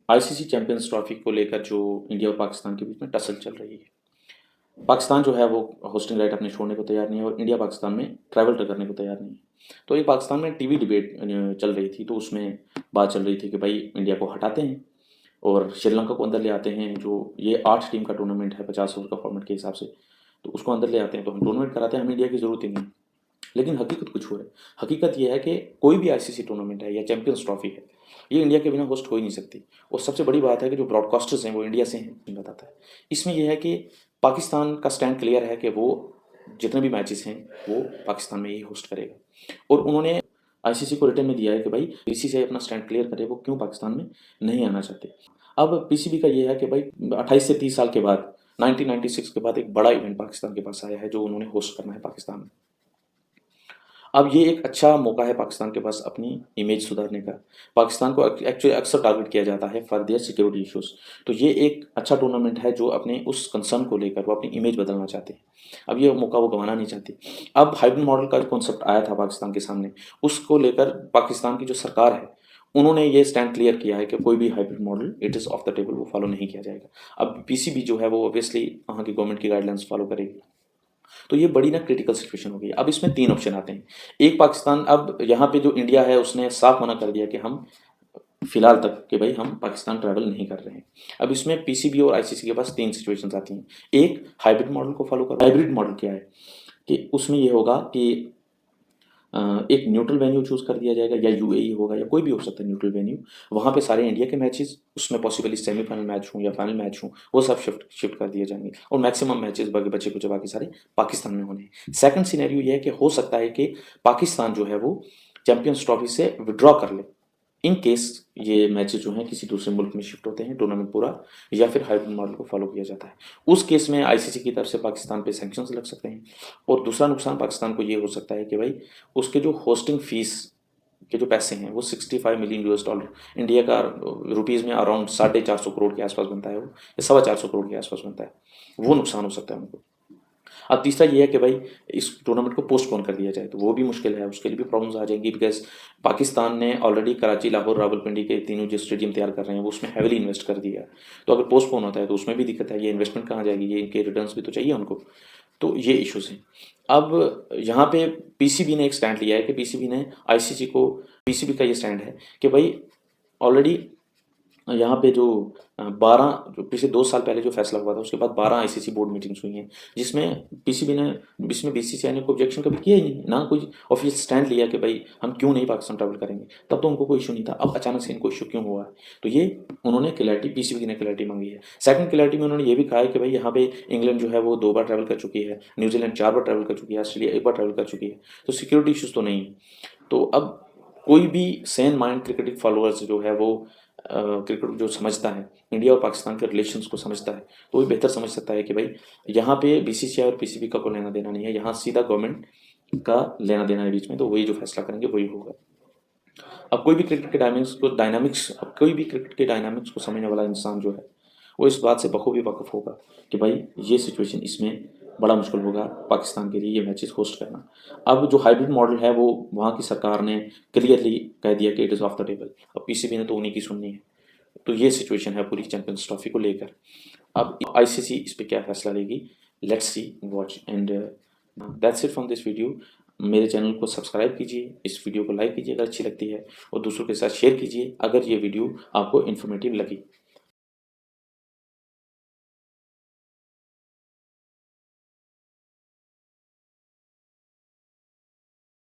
ICC champions trophy को लेकर जो इंडिया और पाकिस्तान के बीच में टसल चल रही है। पाकिस्तान जो है वो होस्टिंग राइट अपने छोड़ने को तैयार नहीं है और इंडिया पाकिस्तान में ट्रैवल करने को तैयार नहीं है। तो एक पाकिस्तान में टीवी डिबेट चल रही थी, तो उसमें बात चल रही थी कि भाई इंडिया को हटाते हैं और श्रीलंका को अंदर ले आते हैं। जो ये 8 टीम का टूर्नामेंट है 50 ओवर का फॉर्मेट के हिसाब से, तो उसको अंदर ले आते हैं, तो हम टूर्नामेंट कराते हैं, हमें इंडिया की ज़रूरत ही नहीं। लेकिन हकीकत कुछ और है। हकीकत यह है कि कोई भी आईसीसी टूर्नामेंट है या चैंपियंस ट्रॉफी है, ये इंडिया के बिना होस्ट हो ही नहीं सकती। और सबसे बड़ी बात है कि जो ब्रॉडकास्टर्स हैं वो इंडिया से हैं, बताता है। इसमें यह है कि पाकिस्तान का स्टैंड क्लियर है कि वो जितने भी मैचेस हैं वो पाकिस्तान में ही होस्ट करेगा। और उन्होंने आईसीसी को रिटर्न में दिया है कि भाई पीसीबी से अपना स्टैंड क्लियर करे, वो क्यों पाकिस्तान में नहीं आना चाहते। अब पीसीबी का ये है कि भाई 28 से 30 साल के बाद 1996 के बाद एक बड़ा इवेंट पाकिस्तान के पास आया है जो उन्होंने होस्ट करना है पाकिस्तान में। अब ये एक अच्छा मौका है पाकिस्तान के पास अपनी इमेज सुधारने का। पाकिस्तान को एक्चुअली अक्सर टारगेट किया जाता है फॉर देयर सिक्योरिटी इश्यूज़। तो ये एक अच्छा टूर्नामेंट है जो अपने उस कंसर्न को लेकर वो अपनी इमेज बदलना चाहते हैं। अब ये मौका वो गंवाना नहीं चाहते। अब हाइब्रिड मॉडल का जो कॉन्सेप्ट आया था पाकिस्तान के सामने, उसको लेकर पाकिस्तान की जो सरकार है, उन्होंने ये स्टैंड क्लियर किया है कि कोई भी hybrid model it is of the table, वो फॉलो नहीं किया जाएगा। अब पीसीबी जो है वो ऑब्वियसली वहाँ की गवर्नमेंट की गाइडलाइंस फॉलो करेगी। तो ये बड़ी ना क्रिटिकल सिचुएशन हो गई। अब इसमें 3 ऑप्शन आते हैं। एक पाकिस्तान, अब यहाँ पे जो इंडिया है उसने साफ मना कर दिया कि हम फिलहाल तक कि भाई हम पाकिस्तान ट्रैवल नहीं कर रहे हैं। अब इसमें पीसीबी और आईसीसी के पास 3 सिचुएशंस आती हैं। एक, हाइब्रिड मॉडल को फॉलो करो। हाइब्रिड मॉडल क्या है कि उसमें ये होगा कि एक न्यूट्रल वेन्यू चूज़ कर दिया जाएगा, या यूएई होगा या कोई भी हो सकता है न्यूट्रल वेन्यू। वहाँ पे सारे इंडिया के मैचेस, उसमें पॉसिबली सेमीफाइनल मैच हों या फाइनल मैच हों, वो सब शिफ्ट शिफ्ट कर दिए जाएंगे और मैक्सिमम मैचेस बाकी बचे कुछ बाकी सारे पाकिस्तान में होने हैं। सेकंड सिनेरियो ये है कि हो सकता है कि पाकिस्तान जो है वो चैंपियंस ट्रॉफी से विड्रॉ कर ले इन केस ये मैचेस जो हैं किसी दूसरे मुल्क में शिफ्ट होते हैं टूर्नामेंट पूरा, या फिर हाइब्रिड मॉडल को फॉलो किया जाता है। उस केस में आईसीसी की तरफ से पाकिस्तान पे सैंक्शंस लग सकते हैं। और दूसरा नुकसान पाकिस्तान को ये हो सकता है कि भाई उसके जो होस्टिंग फीस के जो पैसे हैं वो 65 मिलियन यूएस डॉलर, इंडिया का रुपीज़ में अराउंड 450 करोड़ के आसपास बनता है वो, या 425 करोड़ के आसपास बनता है। वो नुकसान हो सकता है उनको। अब तीसरा ये है कि भाई इस टूर्नामेंट को पोस्टपोन कर दिया जाए, तो वो भी मुश्किल है, उसके लिए भी प्रॉब्लम्स आ जाएंगी। बिकॉज पाकिस्तान ने ऑलरेडी कराची, लाहौर, रावलपिंडी के तीनों जो स्टेडियम तैयार कर रहे हैं वो उसमें हैविली इन्वेस्ट कर दिया है। तो अगर पोस्टपोन होता है तो उसमें भी दिक्कत है, ये इन्वेस्टमेंट कहाँ जाएगी, ये इनके रिटर्न्स भी तो चाहिए उनको। तो ये इश्यूज़ हैं। अब यहाँ पे पीसीबी ने एक स्टैंड लिया है कि पीसीबी ने आईसीसी को, पीसीबी का ये स्टैंड है कि भाई ऑलरेडी यहाँ पे जो 12 जो पिछले 2 साल पहले जो फैसला हुआ था उसके बाद 12 आईसीसी बोर्ड मीटिंग्स हुई हैं, जिसमें पीसीबी ने, इसमें बीसीसीआई ने कोई ऑब्जेक्शन कभी किया ही नहीं, ना कोई ऑफिशियल स्टैंड लिया कि भाई हम क्यों नहीं पाकिस्तान ट्रैवल करेंगे। तब तो उनको कोई इशू नहीं था, अब अचानक से इनको इशू क्यों हुआ है। तो ये उन्होंने क्लैरिटी, पीसीबी ने क्लैरिटी मांगी है। सेकंड क्लैरिटी में उन्होंने ये भी कहा है कि भाई यहाँ पे इंग्लैंड जो है वो 2 बार ट्रैवल कर चुकी है, न्यूजीलैंड 4 बार ट्रैवल कर चुकी है, ऑस्ट्रेलिया 1 बार ट्रैवल कर चुकी है, तो सिक्योरिटी इशूज़ तो नहीं है। तो अब कोई भी सेन माइंड क्रिकेटिक फॉलोअर्स जो है वो क्रिकेट जो समझता है, इंडिया और पाकिस्तान के रिलेशंस को समझता है, तो वो बेहतर समझ सकता है कि भाई यहाँ पे बीसीसीआई और पीसीबी का कोई लेना देना नहीं है, यहाँ सीधा गवर्नमेंट का लेना देना है बीच में, तो वही जो फैसला करेंगे वही होगा। अब कोई भी क्रिकेट के अब कोई भी क्रिकेट के डायनामिक्स को समझने वाला इंसान जो है वो इस बात से बखूबी वाकिफ होगा कि भाई ये सिचुएशन, इसमें बड़ा मुश्किल होगा पाकिस्तान के लिए ये मैचेस होस्ट करना। अब जो हाइब्रिड मॉडल है वो वहाँ की सरकार ने क्लियरली कह दिया कि it is of the table. अब पीसीबी ने तो उन्हीं की सुननी है। तो ये सिचुएशन है पूरी चैंपियंस ट्रॉफी को लेकर। अब आईसीसी इस पे क्या फैसला लेगी, let's see, watch and that's it from this video. मेरे चैनल को सब्सक्राइब कीजिए, इस वीडियो को लाइक कीजिए अगर अच्छी लगती है, और दूसरों के साथ शेयर कीजिए अगर ये वीडियो आपको इन्फॉर्मेटिव लगी।